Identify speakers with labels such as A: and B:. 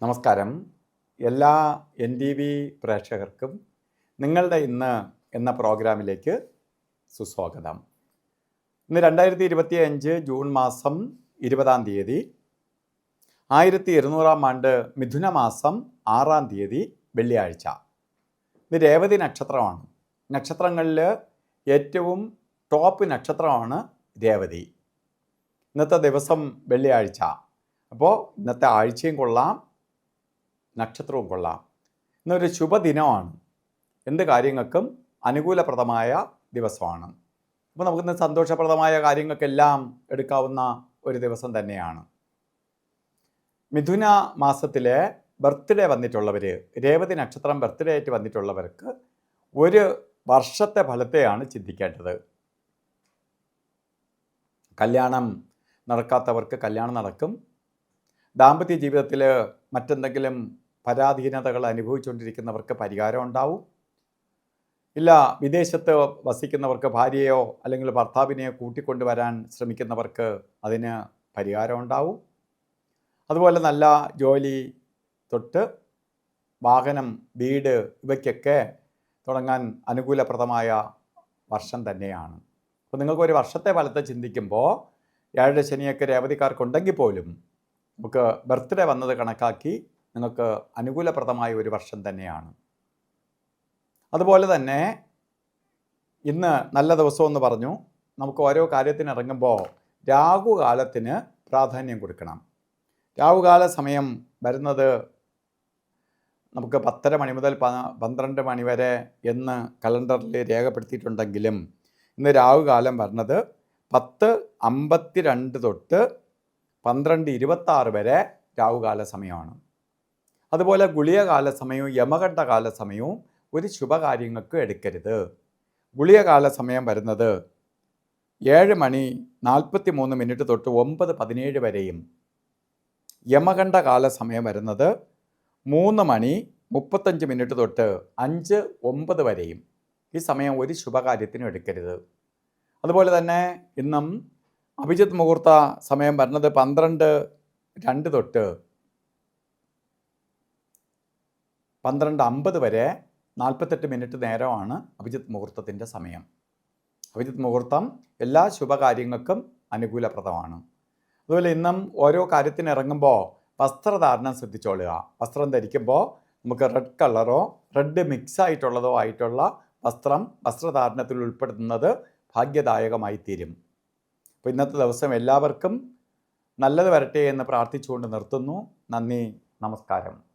A: നമസ്കാരം. എല്ലാ NTV പ്രേക്ഷകർക്കും നിങ്ങളുടെ ഇന്ന് എന്ന പ്രോഗ്രാമിലേക്ക് സുസ്വാഗതം. ഇന്ന് 2025 ജൂൺ മാസം 20-ാം തീയതി 1200-ാം ആണ്ട് മിഥുന മാസം 6-ാം തീയതി വെള്ളിയാഴ്ച. ഇത് രേവതി നക്ഷത്രമാണ്. നക്ഷത്രങ്ങളിൽ ഏറ്റവും ടോപ്പ് നക്ഷത്രമാണ് രേവതി. ഇന്നത്തെ ദിവസം വെള്ളിയാഴ്ച. അപ്പോൾ ഇന്നത്തെ ആഴ്ചയും കൊള്ളാം, നക്ഷത്രവും കൊള്ളാം. ഇന്നൊരു ശുഭദിനമാണ്. എന്ത് കാര്യങ്ങൾക്കും അനുകൂലപ്രദമായ ദിവസമാണ്. അപ്പോൾ നമുക്കിന്ന് സന്തോഷപ്രദമായ കാര്യങ്ങൾക്കെല്ലാം എടുക്കാവുന്ന ഒരു ദിവസം തന്നെയാണ്. മിഥുന മാസത്തിലെ ബർത്ത്ഡേ വന്നിട്ടുള്ളവർ, രേവതി നക്ഷത്രം ബർത്ത്ഡേ ആയിട്ട് വന്നിട്ടുള്ളവർക്ക് ഒരു വർഷത്തെ ഫലത്തെയാണ് ചിന്തിക്കേണ്ടത്. കല്യാണം നടക്കാത്തവർക്ക് കല്യാണം നടക്കും. ദാമ്പത്യ ജീവിതത്തിൽ മറ്റെന്തെങ്കിലും പരാധീനതകൾ അനുഭവിച്ചുകൊണ്ടിരിക്കുന്നവർക്ക് പരിഹാരം ഉണ്ടാവും. ഇല്ല, വിദേശത്ത് വസിക്കുന്നവർക്ക് ഭാര്യയോ അല്ലെങ്കിൽ ഭർത്താവിനെയോ കൂട്ടിക്കൊണ്ടുവരാൻ ശ്രമിക്കുന്നവർക്ക് അതിന് പരിഹാരം ഉണ്ടാവും. അതുപോലെ നല്ല ജോലി തൊട്ട് വാഹനം, വീട് ഇവയ്ക്കൊക്കെ തുടങ്ങാൻ അനുകൂലപ്രദമായ വർഷം തന്നെയാണ്. അപ്പോൾ നിങ്ങൾക്കൊരു വർഷത്തെ ഫലത്തെ ചിന്തിക്കുമ്പോൾ ഏഴര ശനിയൊക്കെ രേവതിക്കാർക്കുണ്ടെങ്കിൽ പോലും നമുക്ക് ബർത്ത്ഡേ വന്നത് കണക്കാക്കി നിങ്ങൾക്ക് അനുകൂലപ്രദമായ ഒരു വർഷം തന്നെയാണ്. അതുപോലെ തന്നെ ഇന്ന് നല്ല ദിവസമെന്ന് പറഞ്ഞു. നമുക്ക് ഓരോ കാര്യത്തിന് ഇറങ്ങുമ്പോൾ രാഹുകാലത്തിന് പ്രാധാന്യം കൊടുക്കണം. രാഹുകാല സമയം വരുന്നത് നമുക്ക് 10:30 മണി മുതൽ 12 മണി വരെ എന്ന് കലണ്ടറിൽ രേഖപ്പെടുത്തിയിട്ടുണ്ടെങ്കിലും ഇന്ന് രാഹുകാലം വരുന്നത് 10:52 തൊട്ട് 12:26 വരെ രാഹുകാല സമയമാണ്. അതുപോലെ ഗുളികകാല സമയവും യമകണ്ഠകാല സമയവും ഒരു ശുഭകാര്യങ്ങൾക്ക് എടുക്കരുത്. ഗുളികകാല സമയം വരുന്നത് 7:43 തൊട്ട് 9:17 വരെയും യമകണ്ഠകാല സമയം വരുന്നത് 3:35 തൊട്ട് 5:09 വരെയും. ഈ സമയം ഒരു ശുഭകാര്യത്തിനും എടുക്കരുത്. അതുപോലെ തന്നെ ഇന്നും അഭിജിത്ത് മുഹൂർത്ത സമയം വരുന്നത് 12:02 തൊട്ട് 12:50 വരെ 48 മിനിറ്റ് നേരമാണ് അഭിജിത്ത് മുഹൂർത്തത്തിൻ്റെ സമയം. അഭിജിത്ത് മുഹൂർത്തം എല്ലാ ശുഭകാര്യങ്ങൾക്കും അനുകൂലപ്രദമാണ്. അതുപോലെ ഇന്നും ഓരോ കാര്യത്തിന് ഇറങ്ങുമ്പോൾ വസ്ത്രധാരണം ശ്രദ്ധിച്ചോളുക. വസ്ത്രം ധരിക്കുമ്പോൾ നമുക്ക് റെഡ് കളറോ റെഡ് മിക്സ് ആയിട്ടുള്ള വസ്ത്രം വസ്ത്രധാരണത്തിൽ ഉൾപ്പെടുത്തുന്നത് ഭാഗ്യദായകമായി തീരും. അപ്പോൾ ഇന്നത്തെ ദിവസം എല്ലാവർക്കും നല്ലത് വരട്ടെ എന്ന് പ്രാർത്ഥിച്ചുകൊണ്ട് നിർത്തുന്നു. നന്ദി, നമസ്കാരം.